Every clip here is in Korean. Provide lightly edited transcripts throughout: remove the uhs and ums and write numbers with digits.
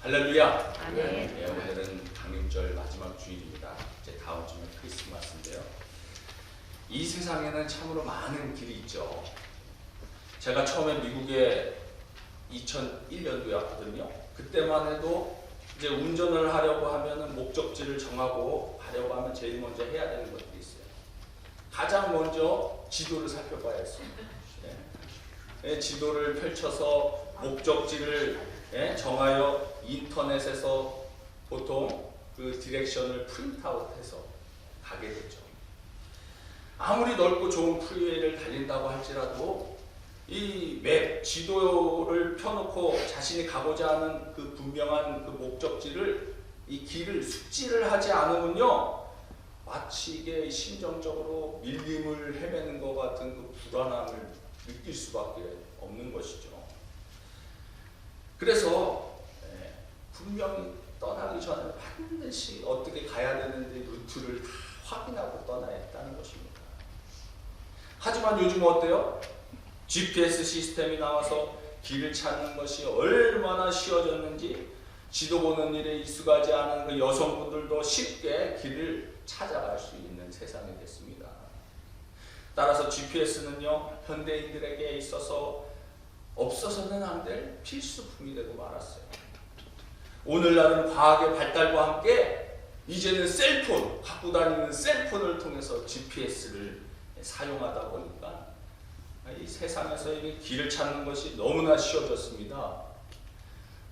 할렐루야. 아멘. 네, 오늘은 강림절 마지막 주일입니다. 이제 다음 주면 크리스마스인데요. 이 세상에는 참으로 많은 길이 있죠. 제가 처음에 미국에 2001년도에 왔거든요. 그때만 해도 이제 운전을 하려고 하면은 목적지를 정하고 가려고 하면 제일 먼저 해야 되는 것들이 있어요. 가장 먼저 지도를 살펴봐야 했습니다. 지도를 펼쳐서 목적지를 정하여 인터넷에서 보통 그 디렉션을 프린트아웃해서 가게 되죠. 아무리 넓고 좋은 프리웨이를 달린다고 할지라도 이 맵, 지도를 펴놓고 자신이 가고자 하는 그 분명한 그 목적지를 이 길을 숙지를 하지 않으면요, 마치 이게 심정적으로 밀림을 헤매는 것 같은 그 불안함을 느낄 수밖에 없는 것이죠. 그래서 분명히 떠나기 전에 반드시 어떻게 가야 되는지 루트를 다 확인하고 떠나야 했다는 것입니다. 하지만 요즘 어때요? GPS 시스템이 나와서 길을 찾는 것이 얼마나 쉬워졌는지 지도 보는 일에 익숙하지 않은 그 여성분들도 쉽게 길을 찾아갈 수 있는 세상이 됐습니다. 따라서 GPS는요, 현대인들에게 있어서 없어서는 안 될 필수품이 되고 말았어요. 오늘날은 과학의 발달과 함께 이제는 셀폰, 갖고 다니는 셀폰을 통해서 GPS를 사용하다 보니까 이 세상에서 이 길을 찾는 것이 너무나 쉬워졌습니다.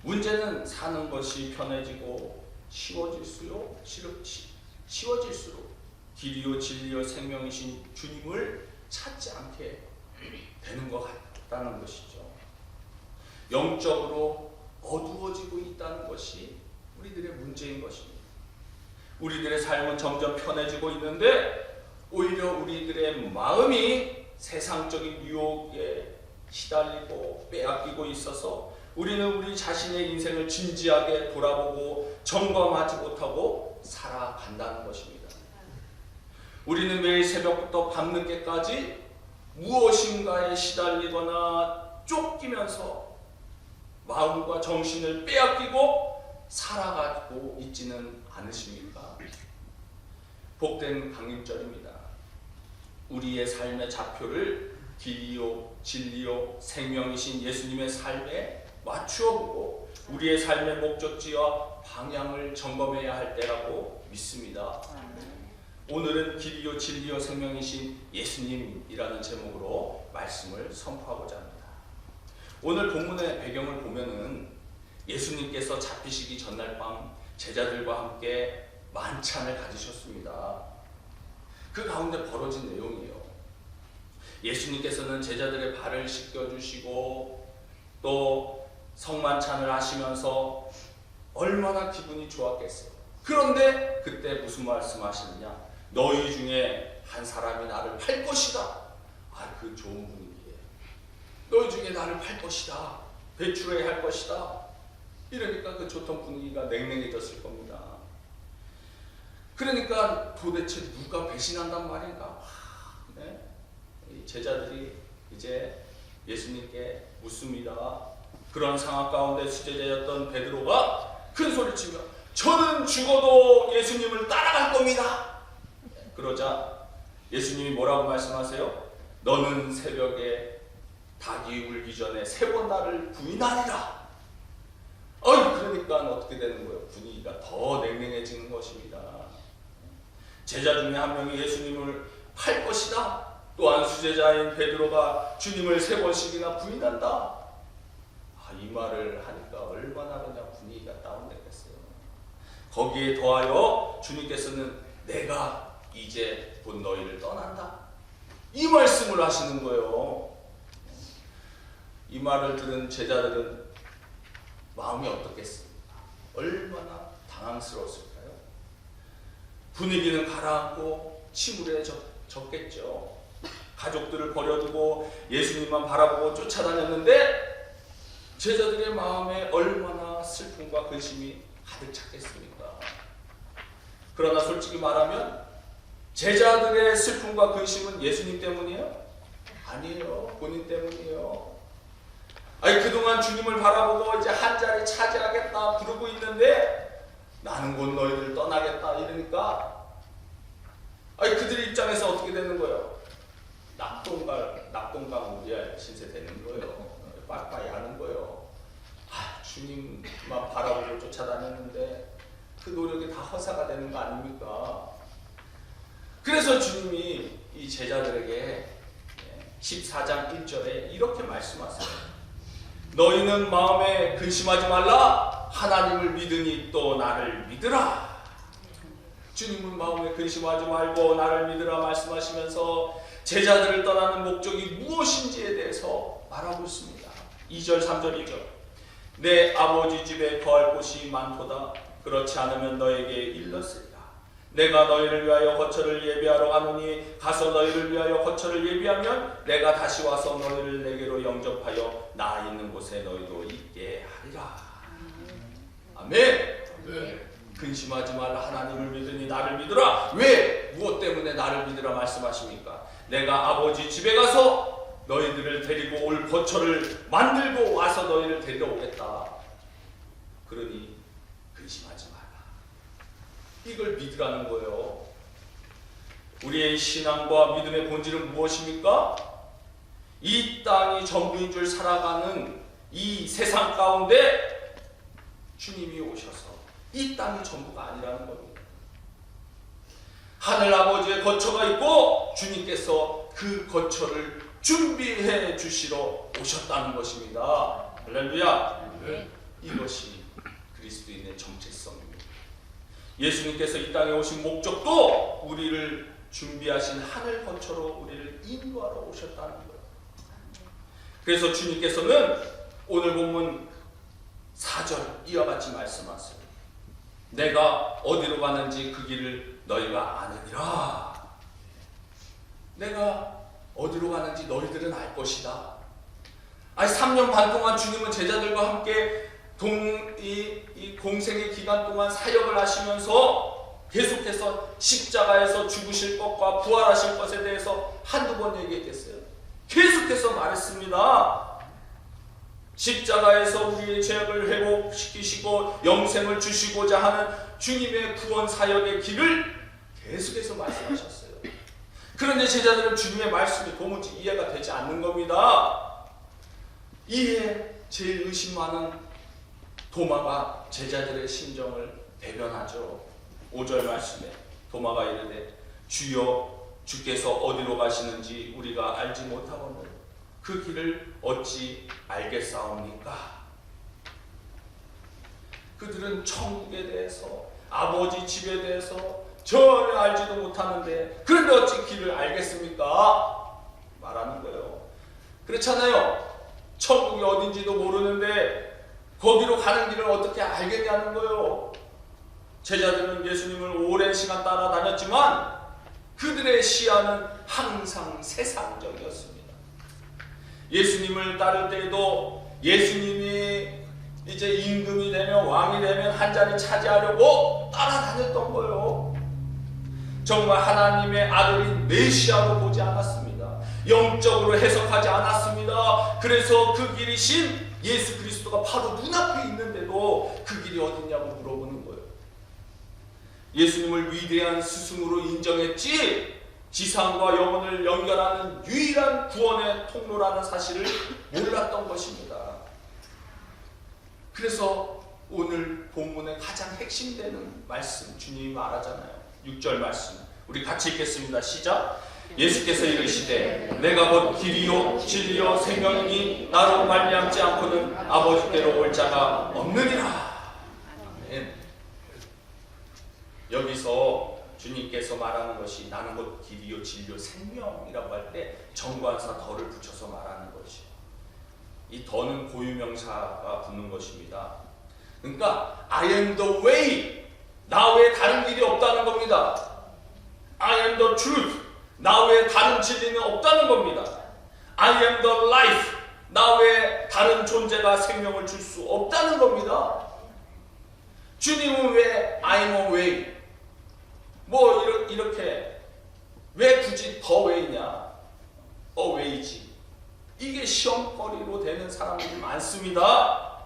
문제는 사는 것이 편해지고 쉬워질수록 길이요 진리요 생명이신 주님을 찾지 않게 되는 것 같다는 것이죠. 영적으로 어두워지고 있다는 것이 우리들의 문제인 것입니다. 우리들의 삶은 점점 편해지고 있는데 오히려 우리들의 마음이 세상적인 유혹에 시달리고 빼앗기고 있어서 우리는 우리 자신의 인생을 진지하게 돌아보고 점검하지 못하고 살아간다는 것입니다. 우리는 매일 새벽부터 밤늦게까지 무엇인가에 시달리거나 쫓기면서 마음과 정신을 빼앗기고 살아가고 있지는 않으십니까? 복된 강림절입니다. 우리의 삶의 좌표를 길이요 진리요 생명이신 예수님의 삶에 맞추어 보고 우리의 삶의 목적지와 방향을 점검해야 할 때라고 믿습니다. 오늘은 길이요 진리요 생명이신 예수님이라는 제목으로 말씀을 선포하고자 합니다. 오늘 본문의 배경을 보면은 예수님께서 잡히시기 전날 밤 제자들과 함께 만찬을 가지셨습니다. 그 가운데 벌어진 내용이에요. 예수님께서는 제자들의 발을 씻겨주시고 또 성만찬을 하시면서 얼마나 기분이 좋았겠어요. 그런데 그때 무슨 말씀하시느냐? 너희 중에 한 사람이 나를 팔 것이다. 그 좋은 분위기에 너희 중에 나를 팔 것이다. 배출해야 할 것이다. 이러니까 그 좋던 분위기가 냉랭해졌을 겁니다. 그러니까 도대체 누가 배신한단 말인가? 제자들이 이제 예수님께 묻습니다. 그런 상황 가운데 수제자였던 베드로가 큰 소리치며 저는 죽어도 예수님을 따라갈 겁니다. 그러자 예수님이 뭐라고 말씀하세요? 너는 새벽에 닭이 울기 전에 3번 나를 부인하리라. 그러니까 어떻게 되는 거예요? 분위기가 더 냉랭해지는 것입니다. 제자 중에 한 명이 예수님을 팔 것이다. 또한 수제자인 베드로가 주님을 3번씩이나 부인한다. 이 말을 하니까 얼마나 그냥 분위기가 다운되겠어요. 거기에 더하여 주님께서는 내가 이제 곧 너희를 떠난다. 이 말씀을 하시는 거예요. 이 말을 들은 제자들은 마음이 어떻겠습니까? 얼마나 당황스러웠을까요? 분위기는 가라앉고 침울해졌겠죠. 가족들을 버려두고 예수님만 바라보고 쫓아다녔는데 제자들의 마음에 얼마나 슬픔과 근심이 가득 찼겠습니까? 그러나 솔직히 말하면 제자들의 슬픔과 근심은 예수님 때문이에요? 아니에요. 본인 때문이에요. 그동안 주님을 바라보고 이제 한 자리 차지하겠다, 부르고 있는데 나는 곧 너희들 떠나겠다 이러니까 아니 그들 입장에서 어떻게 되는 거예요? 낙동강 우리야 신세 되는 거예요. 빠빠이 하는 거예요. 주님만 바라보고 쫓아다녔는데 그 노력이 다 허사가 되는 거 아닙니까? 그래서 주님이 이 제자들에게 14장 1절에 이렇게 말씀하세요. 너희는 마음에 근심하지 말라. 하나님을 믿으니 또 나를 믿으라. 주님은 마음에 근심하지 말고 나를 믿으라 말씀하시면서 제자들을 떠나는 목적이 무엇인지에 대해서 말하고 있습니다. 2절 3절 2절 내 아버지 집에 거할 곳이 많도다. 그렇지 않으면 너에게 일렀으리라. 내가 너희를 위하여 거처를 예비하러 가노니 가서 너희를 위하여 거처를 예비하면 내가 다시 와서 너희를 내게로 영접하여 나 있는 곳에 너희도 있게 하리라. 아멘. 네. 근심하지 말라. 하나님을 믿으니 나를 믿으라. 왜? 무엇 때문에 나를 믿으라 말씀하십니까? 내가 아버지 집에 가서 너희들을 데리고 올 거처를 만들고 와서 너희를 데리러 오겠다. 그러니 근심하지 말라. 이걸 믿으라는 거예요. 우리의 신앙과 믿음의 본질은 무엇입니까? 이 땅이 전부인 줄 살아가는 이 세상 가운데 주님이 오셔서 이 땅이 전부가 아니라는 겁니다. 하늘 아버지의 거처가 있고 주님께서 그 거처를 준비해 주시러 오셨다는 것입니다. 할렐루야. 네. 이것이 그리스도인의 정체성입니다. 예수님께서 이 땅에 오신 목적도 우리를 준비하신 하늘 거처로 우리를 인도하러 오셨다는 거예요. 그래서 주님께서는 오늘 본문 4절 이와 같이 말씀하세요. 내가 어디로 가는지 그 길을 너희가 아느니라. 내가 어디로 가는지 너희들은 알 것이다. 아니 3년 반 동안 주님은 제자들과 함께 이 공생의 기간 동안 사역을 하시면서 계속해서 십자가에서 죽으실 것과 부활하실 것에 대해서 한두 번 얘기했겠어요? 계속해서 말했습니다. 십자가에서 우리의 죄악을 회복시키시고 영생을 주시고자 하는 주님의 구원 사역의 길을 계속해서 말씀하셨어요. 그런데 제자들은 주님의 말씀이 도무지 이해가 되지 않는 겁니다. 이에 제일 의심 많은 도마가 제자들의 심정을 대변하죠. 5절 말씀에 도마가 이르되 주여 주께서 어디로 가시는지 우리가 알지 못하거늘 그 길을 어찌 알겠사옵니까? 그들은 천국에 대해서 아버지 집에 대해서 전혀 알지도 못하는데 그런데 어찌 길을 알겠습니까? 말하는 거예요. 그렇잖아요. 천국이 어딘지도 모르는데 거기로 가는 길을 어떻게 알겠냐는 거예요. 제자들은 예수님을 오랜 시간 따라다녔지만 그들의 시야는 항상 세상적이었습니다. 예수님을 따를 때에도 예수님이 이제 임금이 되면 왕이 되면 한 자리 차지하려고 따라다녔던 거예요. 정말 하나님의 아들인 메시아로 보지 않았습니다. 영적으로 해석하지 않았습니다. 그래서 그 길이신 예수 그리스도가 바로 눈앞에 있는데도 그 길이 어딨냐고 물어보는 거예요. 예수님을 위대한 스승으로 인정했지 지상과 영혼을 연결하는 유일한 구원의 통로라는 사실을 몰랐던 것입니다. 그래서 오늘 본문의 가장 핵심되는 말씀 주님이 말하잖아요. 6절 말씀 우리 같이 읽겠습니다. 시작. 예수께서 이르시되 내가 곧 길이요 진리요 생명이니 나로 말미암지 않고는 아버지께로 올 자가 없느니라. 아멘. 여기서 주님께서 말하는 것이 나는 곧 길이요 진리요 생명이라고 할 때 정관사 더를 붙여서 말하는 것이에요. 이 더는 고유명사가 붙는 것입니다. 그러니까 I am the way, 나 외에 다른 길이 없다는 겁니다. I am the truth, 나 외에 다른 진리는 없다는 겁니다. I am the life, 나 외에 다른 존재가 생명을 줄 수 없다는 겁니다. 주님은 왜 I am a way, 뭐 이렇게 왜 굳이 더 왜이냐, 왜이지, 이게 시험거리로 되는 사람들이 많습니다.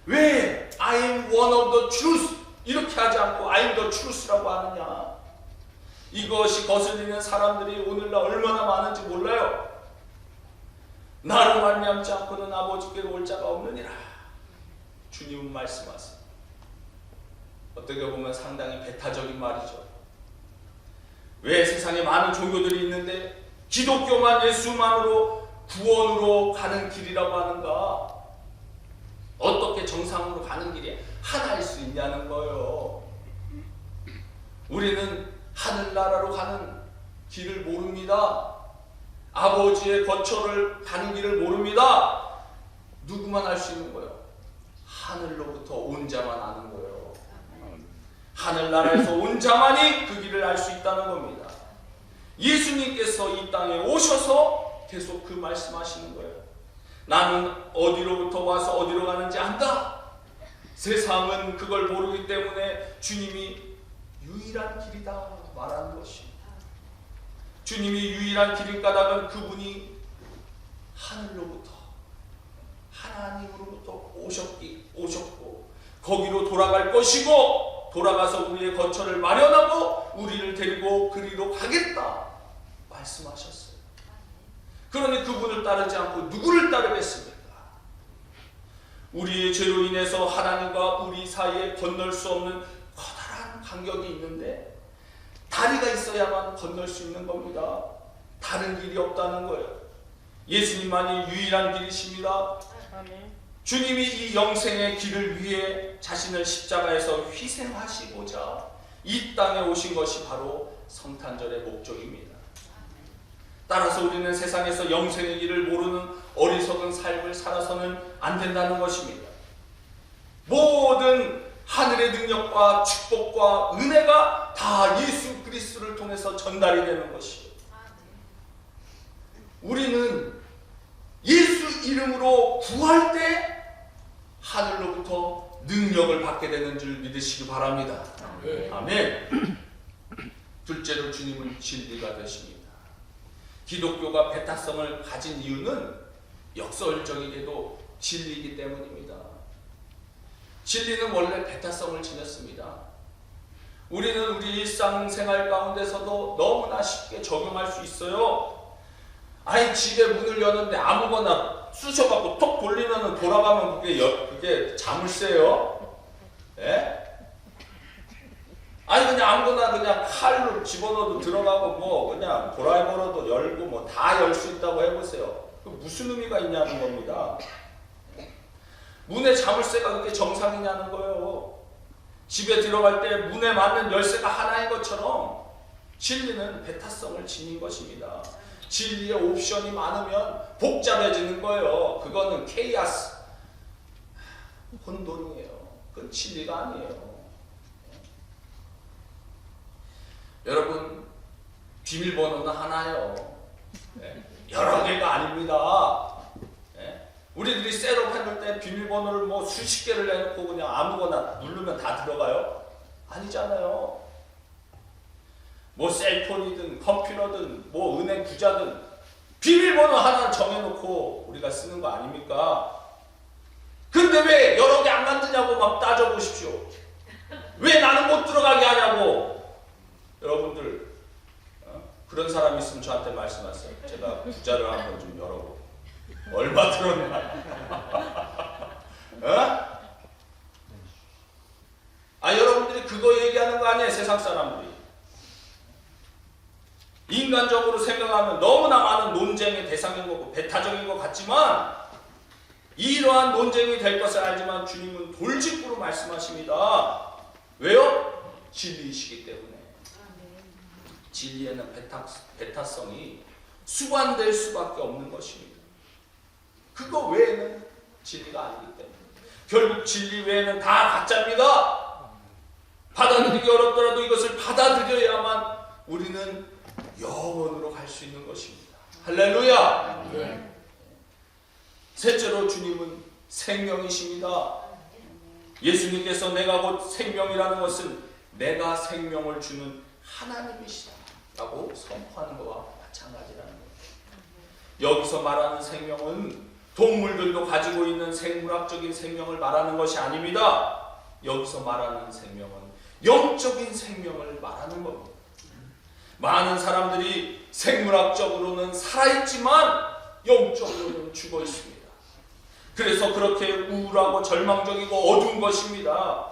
왜 I am I'm one of the truth 이렇게 하지 않고 I'm the truth라고 하느냐. 이것이 거슬리는 사람들이 오늘날 얼마나 많은지 몰라요. 나로 말미암지 않고는 아버지께로 올 자가 없느니라. 주님은 말씀하세요. 어떻게 보면 상당히 배타적인 말이죠. 왜 세상에 많은 종교들이 있는데 기독교만 예수만으로 구원으로 가는 길이라고 하는가? 어떻게 정상으로 가는 길이 하나일 수 있냐는 거예요. 우리는 하늘나라로 가는 길을 모릅니다. 아버지의 거처를 가는 길을 모릅니다. 누구만 알 수 있는 거예요? 하늘로부터 온 자만 아는 거예요. 하늘나라에서 온 자만이 그 길을 알 수 있다는 겁니다. 예수님께서 이 땅에 오셔서 계속 그 말씀하시는 거예요. 나는 어디로부터 와서 어디로 가는지 안다. 세상은 그걸 모르기 때문에 주님이 유일한 길이다 말하는 것입니다. 주님이 유일한 길인 까닭은 그분이 하늘로부터 하나님으로부터 오셨고 거기로 돌아갈 것이고 돌아가서 우리의 거처를 마련하고 우리를 데리고 그리로 가겠다 말씀하셨어요. 그러니 그분을 따르지 않고 누구를 따르겠습니까? 우리의 죄로 인해서 하나님과 우리 사이에 건널 수 없는 커다란 간격이 있는데 다리가 있어야만 건널 수 있는 겁니다. 다른 길이 없다는 거예요. 예수님만이 유일한 길이십니다. 주님이 이 영생의 길을 위해 자신을 십자가에서 희생하시고자 이 땅에 오신 것이 바로 성탄절의 목적입니다. 따라서 우리는 세상에서 영생의 길을 모르는 어리석은 삶을 살아서는 안 된다는 것입니다. 모든 하늘의 능력과 축복과 은혜가 다 예수 그리스도를 통해서 전달이 되는 것이에요. 우리는 예수 이름으로 구할 때 하늘로부터 능력을 받게 되는 줄 믿으시기 바랍니다. 아멘. 둘째로 주님은 진리가 되십니다. 기독교가 배타성을 가진 이유는 역설적이게도 진리이기 때문입니다. 진리는 원래 배타성을 지녔습니다. 우리는 우리 일상생활 가운데서도 너무나 쉽게 적용할 수 있어요. 아이 집에 문을 여는데 아무거나 쑤셔갖고 톡 돌리면 돌아가면 그게 자물쇠요? 예? 아니 그냥 아무거나 그냥 칼로 집어넣어도 들어가고 뭐 그냥 도라에버려도 열고 뭐 다 열 수 있다고 해보세요. 그 무슨 의미가 있냐는 겁니다. 문의 자물쇠가 그렇게 정상이냐는 거예요. 집에 들어갈 때 문에 맞는 열쇠가 하나인 것처럼 진리는 배타성을 지닌 것입니다. 진리의 옵션이 많으면 복잡해지는 거예요. 그거는 케이아스, 혼돈이에요. 그건 진리가 아니에요. 여러분, 비밀번호는 하나예요. 여러 개가 아닙니다. 우리들이 셋업 해놓을 때 비밀번호를 뭐 수십 개를 내놓고 그냥 아무거나 누르면 다 들어가요? 아니잖아요. 뭐 셀폰이든 컴퓨터든 뭐 은행 부자든 비밀번호 하나 정해놓고 우리가 쓰는 거 아닙니까? 근데 왜 여러 개 안 만드냐고 막 따져보십시오. 왜 나는 못 들어가게 하냐고. 여러분들 그런 사람 있으면 저한테 말씀하세요. 제가 부자를 한번 좀 열어보고 얼마 들었나. 여러분들이 그거 얘기하는 거 아니에요. 세상 사람들이 인간적으로 생각하면 너무나 많은 논쟁의 대상인 거고 배타적인 것 같지만 이러한 논쟁이 될 것을 알지만 주님은 돌직구로 말씀하십니다. 왜요? 진리이시기 때문에. 진리에는 배타성이 수반될 수밖에 없는 것입니다. 그거 외에는 진리가 아니기 때문에. 결국 진리 외에는 다 가짜입니다. 받아들이기 어렵더라도 이것을 받아들여야만 우리는 영원으로 갈 수 있는 것입니다. 할렐루야! 네. 셋째로 주님은 생명이십니다. 예수님께서 내가 곧 생명이라는 것은 내가 생명을 주는 하나님이시다 라고 선포하는 것과 마찬가지라는 거예요. 여기서 말하는 생명은 동물들도 가지고 있는 생물학적인 생명을 말하는 것이 아닙니다. 여기서 말하는 생명은 영적인 생명을 말하는 겁니다. 많은 사람들이 생물학적으로는 살아있지만 영적으로는 죽어 있습니다. 그래서 그렇게 우울하고 절망적이고 어두운 것입니다.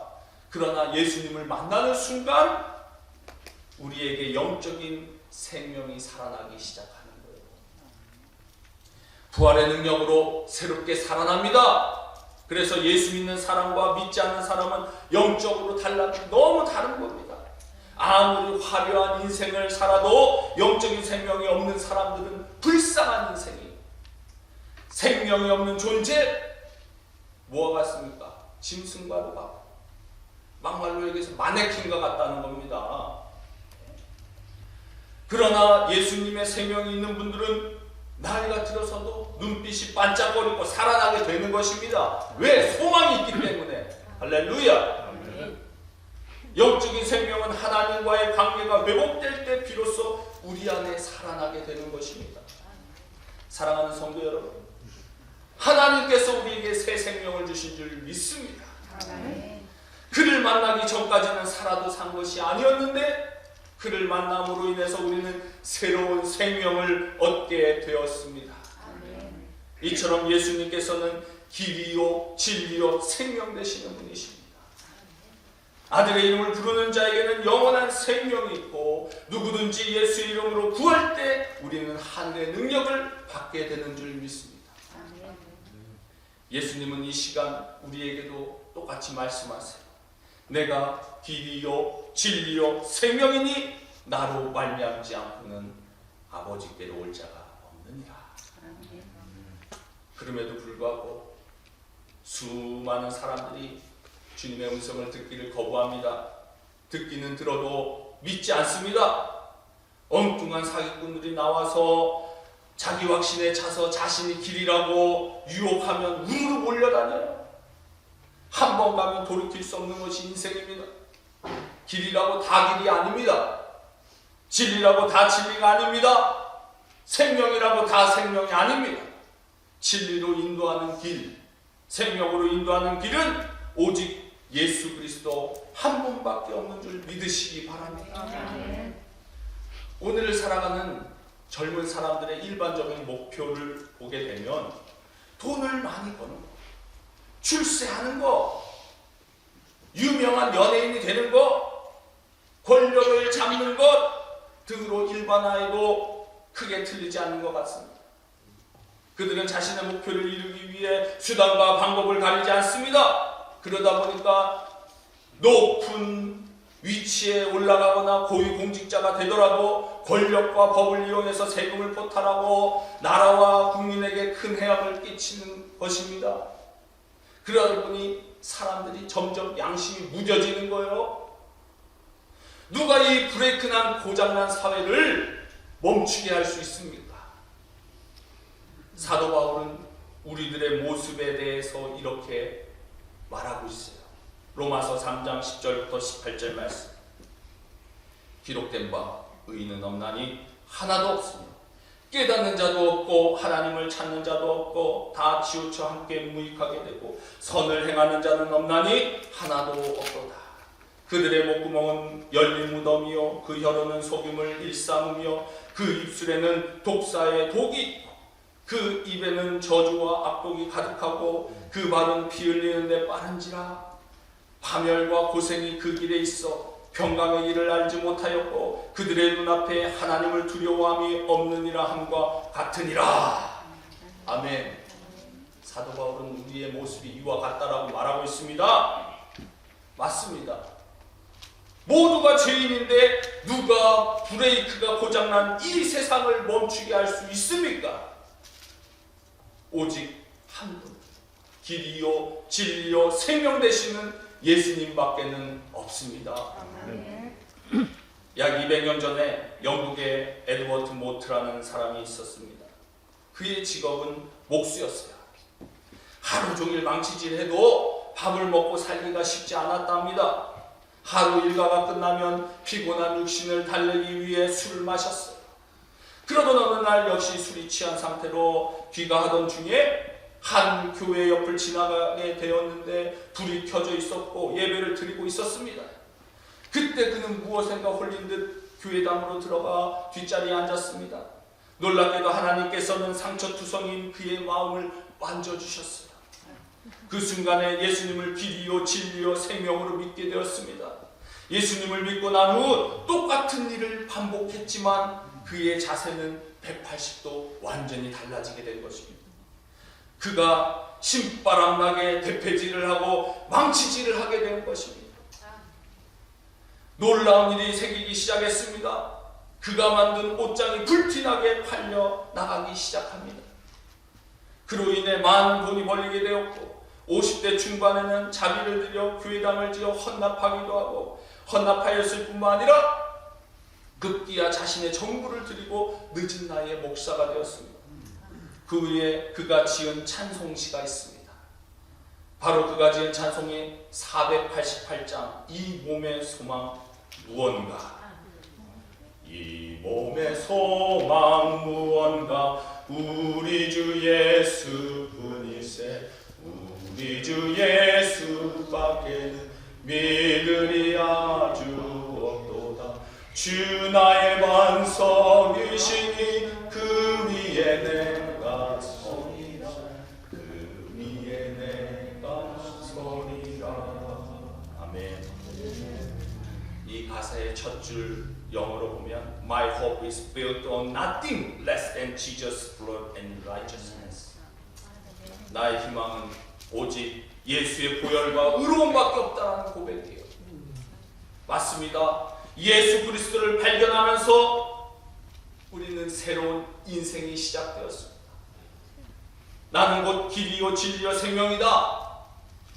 그러나 예수님을 만나는 순간 우리에게 영적인 생명이 살아나기 시작하는 거예요. 부활의 능력으로 새롭게 살아납니다. 그래서 예수 믿는 사람과 믿지 않는 사람은 영적으로 너무 다른 겁니다. 아무리 화려한 인생을 살아도 영적인 생명이 없는 사람들은 불쌍한 인생이에요. 생명이 없는 존재, 뭐가 같습니까? 짐승과도 같고 막말로 얘기해서 마네킹과 같다는 겁니다. 그러나 예수님의 생명이 있는 분들은 나이가 들어서도 눈빛이 반짝거리고 살아나게 되는 것입니다. 왜? 소망이 있기 때문에. 할렐루야. 영적인 생명은 하나님과의 관계가 회복될 때 비로소 우리 안에 살아나게 되는 것입니다. 사랑하는 성도 여러분, 하나님께서 우리에게 새 생명을 주신 줄 믿습니다. 그를 만나기 전까지는 살아도 산 것이 아니었는데 그를 만남으로 인해서 우리는 새로운 생명을 얻게 되었습니다. 이처럼 예수님께서는 길이요 진리요 생명 되시는 분이십니다. 아들의 이름을 부르는 자에게는 영원한 생명이 있고 누구든지 예수 이름으로 구할 때 우리는 하늘의 능력을 받게 되는 줄 믿습니다. 예수님은 이 시간 우리에게도 똑같이 말씀하세요. 내가 길이요 진리요 생명이니 나로 말미암지 않고는 아버지께로 올 자가 없느니라. 그럼에도 불구하고 수많은 사람들이 주님의 음성을 듣기를 거부합니다. 듣기는 들어도 믿지 않습니다. 엉뚱한 사기꾼들이 나와서 자기 확신에 차서 자신이 길이라고 유혹하면 우르르 몰려다녀요. 한 번 가면 돌이킬 수 없는 것이 인생입니다. 길이라고 다 길이 아닙니다. 진리라고 다 진리가 아닙니다. 생명이라고 다 생명이 아닙니다. 진리로 인도하는 길, 생명으로 인도하는 길은 오직 예수 그리스도 한 분밖에 없는 줄 믿으시기 바랍니다. 오늘을 살아가는 젊은 사람들의 일반적인 목표를 보게 되면 돈을 많이 버는 것, 출세하는 것, 유명한 연예인이 되는 것, 권력을 잡는 것 등으로 일반화해도 크게 틀리지 않는 것 같습니다. 그들은 자신의 목표를 이루기 위해 수단과 방법을 가리지 않습니다. 그러다 보니까 높은 위치에 올라가거나 고위공직자가 되더라도 권력과 법을 이용해서 세금을 포탈하고 나라와 국민에게 큰 해악을 끼치는 것입니다. 그러다 보니 사람들이 점점 양심이 무뎌지는 거예요. 누가 이 브레이크난 고장난 사회를 멈추게 할 수 있습니까? 사도 바울은 우리들의 모습에 대해서 이렇게 말하고 있어요. 로마서 3장 10절부터 18절 말씀. 기록된 바 의인은 없나니 하나도 없으며 깨닫는 자도 없고 하나님을 찾는 자도 없고 다 치우쳐 함께 무익하게 되고 선을 행하는 자는 없나니 하나도 없도다. 그들의 목구멍은 열린 무덤이요 그 혀로는 속임을 일삼으며 그 입술에는 독사의 독이 있고 그 입에는 저주와 악독이 가득하고 그 발은 피 흘리는데 빠른지라. 파멸과 고생이 그 길에 있어 평강의 길을 알지 못하였고 그들의 눈앞에 하나님을 두려워함이 없느니라 함과 같으니라. 아멘. 사도 바울은 우리의 모습이 이와 같다라고 말하고 있습니다. 맞습니다. 모두가 죄인인데 누가 브레이크가 고장난 이 세상을 멈추게 할 수 있습니까? 오직 한 분, 길이요 진리요 생명 되시는 예수님밖에는 없습니다. 약 200년 전에 영국의 에드워드 모트라는 사람이 있었습니다. 그의 직업은 목수였어요. 하루 종일 망치질해도 밥을 먹고 살기가 쉽지 않았답니다. 하루 일과가 끝나면 피곤한 육신을 달래기 위해 술을 마셨어요. 그러던 어느 날 역시 술이 취한 상태로 귀가하던 중에 한 교회 옆을 지나가게 되었는데 불이 켜져 있었고 예배를 드리고 있었습니다. 그때 그는 무엇인가 홀린 듯 교회당으로 들어가 뒷자리에 앉았습니다. 놀랍게도 하나님께서는 상처투성인 그의 마음을 만져주셨어요. 그 순간에 예수님을 길이요 진리요 생명으로 믿게 되었습니다. 예수님을 믿고 난 후 똑같은 일을 반복했지만 그의 자세는 180도 완전히 달라지게 된 것입니다. 그가 신바람나게 대패질을 하고 망치질을 하게 된 것입니다. 놀라운 일이 생기기 시작했습니다. 그가 만든 옷장이 불티나게 팔려 나가기 시작합니다. 그로 인해 많은 돈이 벌리게 되었고 50대 중반에는 자비를 들여 교회당을 지어 헌납하기도 하고 헌납하였을 뿐만 아니라 급기야 자신의 전부를 드리고 늦은 나이에 목사가 되었습니다. 그 후에 그가 지은 찬송시가 있습니다. 바로 그가 지은 찬송이 488장 이 몸의 소망 무언가. 이 몸의 소망 무언가 우리 주 예수뿐이세. 우리 주 예수밖에는 믿으리 아주 없도다. 주 나의 반석이시니 그 위에 내가 서리라. 그 위에 내가 서리라. 아멘. 이 가사의 첫 줄 영어로 보면 My hope is built on nothing less than Jesus' blood and righteousness. 나의 희망은 오직 예수의 보혈과 의로움밖에 없다는 고백이에요. 맞습니다. 예수 그리스도를 발견하면서 우리는 새로운 인생이 시작되었습니다. 나는 곧 길이요 진리요 생명이다.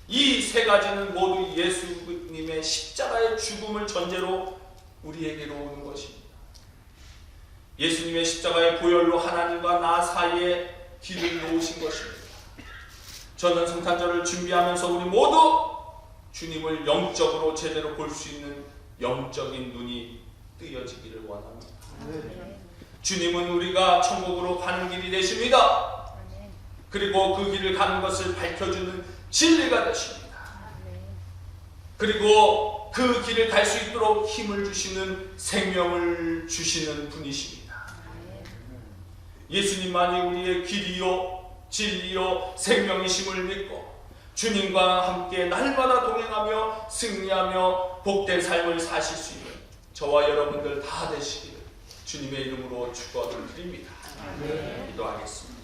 이 세 가지는 모두 예수님의 십자가의 죽음을 전제로 우리에게로 오는 것입니다. 예수님의 십자가의 보혈로 하나님과 나 사이에 길을 놓으신 것입니다. 저는 성탄절을 준비하면서 우리 모두 주님을 영적으로 제대로 볼 수 있는 영적인 눈이 뜨여지기를 원합니다. 주님은 우리가 천국으로 가는 길이 되십니다. 그리고 그 길을 가는 것을 밝혀주는 진리가 되십니다. 그리고 그 길을 갈 수 있도록 힘을 주시는 생명을 주시는 분이십니다. 예수님만이 우리의 길이요 진리요 생명이심을 믿고 주님과 함께 날마다 동행하며 승리하며 복된 삶을 사실 수 있는 저와 여러분들 다 되시기를 주님의 이름으로 축원을 드립니다. 기도하겠습니다.